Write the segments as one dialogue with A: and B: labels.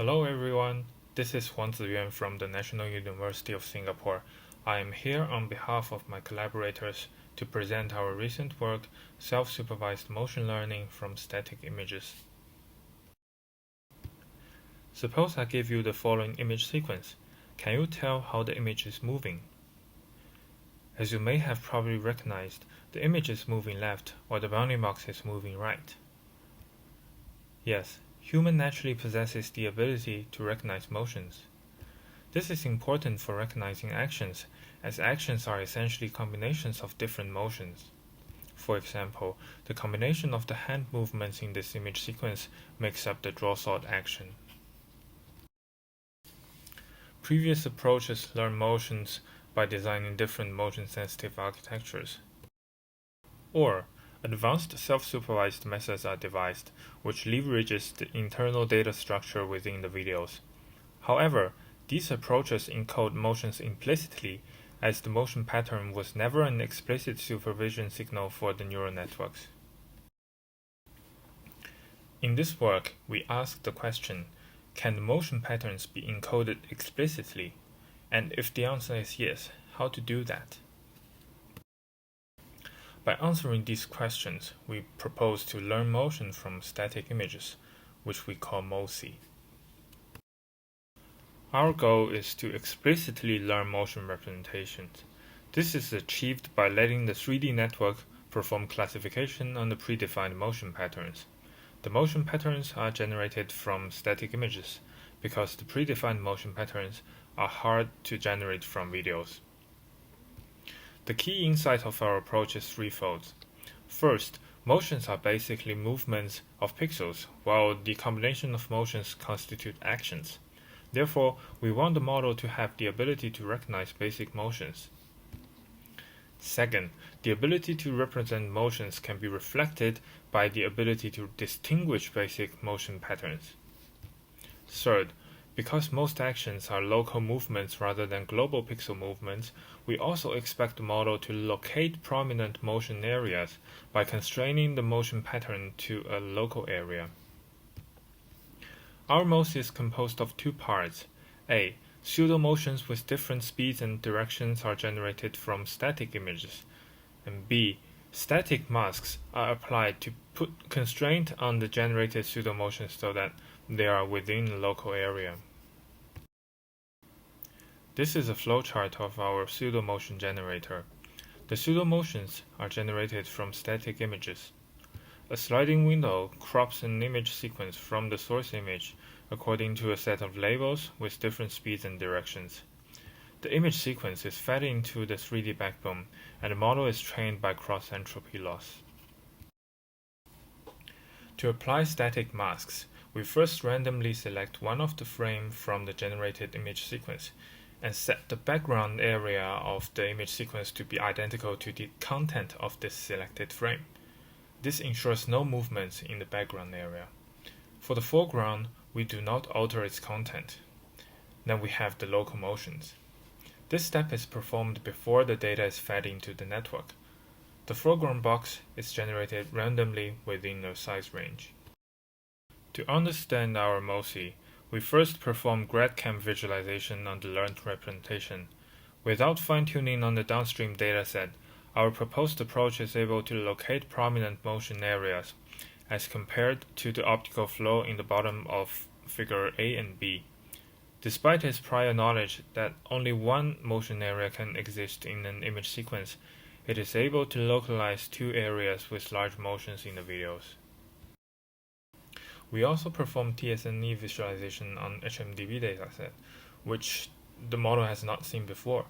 A: Hello everyone, this is Huang Ziyuan from the National University of Singapore. I am here on behalf of my collaborators to present our recent work, Self-Supervised Motion Learning from Static Images. Suppose I give you the following image sequence. Can you tell how the image is moving? As you may have probably recognized, the image is moving left while the bounding box is moving right. Yes, human naturally possesses the ability to recognize motions. This is important for recognizing actions, as actions are essentially combinations of different motions. For example, the combination of the hand movements in this image sequence makes up the draw sword action. Previous approaches learn motions by designing different motion-sensitive architectures. Or, advanced self-supervised methods are devised, which leverages the internal data structure within the videos. However, these approaches encode motions implicitly, as the motion pattern was never an explicit supervision signal for the neural networks. In this work, we ask the question, can the motion patterns be encoded explicitly? And if the answer is yes, how to do that? By answering these questions, we propose to learn motion from static images, which we call MoSI. Our goal is to explicitly learn motion representations. This is achieved by letting the 3D network perform classification on the predefined motion patterns. The motion patterns are generated from static images, because the predefined motion patterns are hard to generate from videos. The key insight of our approach is threefold. First, motions are basically movements of pixels, while the combination of motions constitute actions. Therefore, we want the model to have the ability to recognize basic motions. Second, the ability to represent motions can be reflected by the ability to distinguish basic motion patterns. Third, because most actions are local movements rather than global pixel movements, we also expect the model to locate prominent motion areas by constraining the motion pattern to a local area. Our MoSI is composed of two parts. A. Pseudo-motions with different speeds and directions are generated from static images. And B. Static masks are applied to put constraint on the generated pseudo-motions so that they are within the local area. This is a flowchart of our pseudo-motion generator. The pseudo-motions are generated from static images. A sliding window crops an image sequence from the source image according to a set of labels with different speeds and directions. The image sequence is fed into the 3D backbone, and the model is trained by cross-entropy loss. To apply static masks, we first randomly select one of the frames from the generated image sequence and set the background area of the image sequence to be identical to the content of this selected frame. This ensures no movements in the background area. For the foreground, we do not alter its content. Then we have the local motions. This step is performed before the data is fed into the network. The foreground box is generated randomly within a size range. To understand our MoSI, we first perform GradCam visualization on the learned representation. Without fine-tuning on the downstream dataset, our proposed approach is able to locate prominent motion areas, as compared to the optical flow in the bottom of figure A and B. Despite his prior knowledge that only one motion area can exist in an image sequence, it is able to localize two areas with large motions in the videos. We also perform TSNE visualization on HMDB dataset, which the model has not seen before.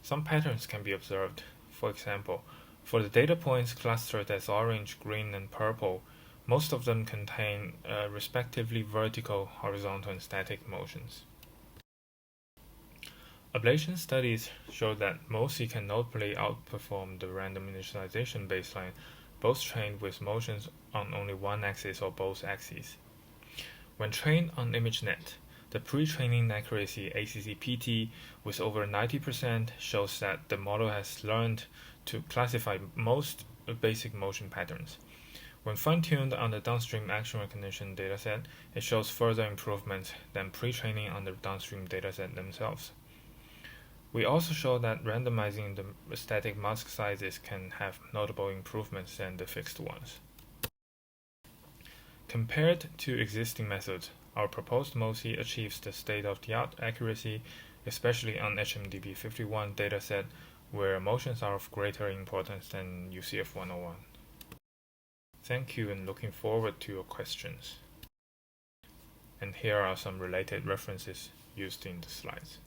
A: Some patterns can be observed. For example, for the data points clustered as orange, green, and purple, most of them contain respectively vertical, horizontal, and static motions. Ablation studies show that MoSI can notably outperform the random initialization baseline, both trained with motions on only one axis or both axes. When trained on ImageNet, the pre-training accuracy ACCPT with over 90% shows that the model has learned to classify most basic motion patterns. When fine-tuned on the downstream action recognition dataset, it shows further improvements than pre-training on the downstream dataset themselves. We also show that randomizing the static mask sizes can have notable improvements than the fixed ones. Compared to existing methods, our proposed MoSI achieves the state-of-the-art accuracy, especially on HMDP51 dataset, where motions are of greater importance than UCF 101. Thank you, and looking forward to your questions. And here are some related references used in the slides.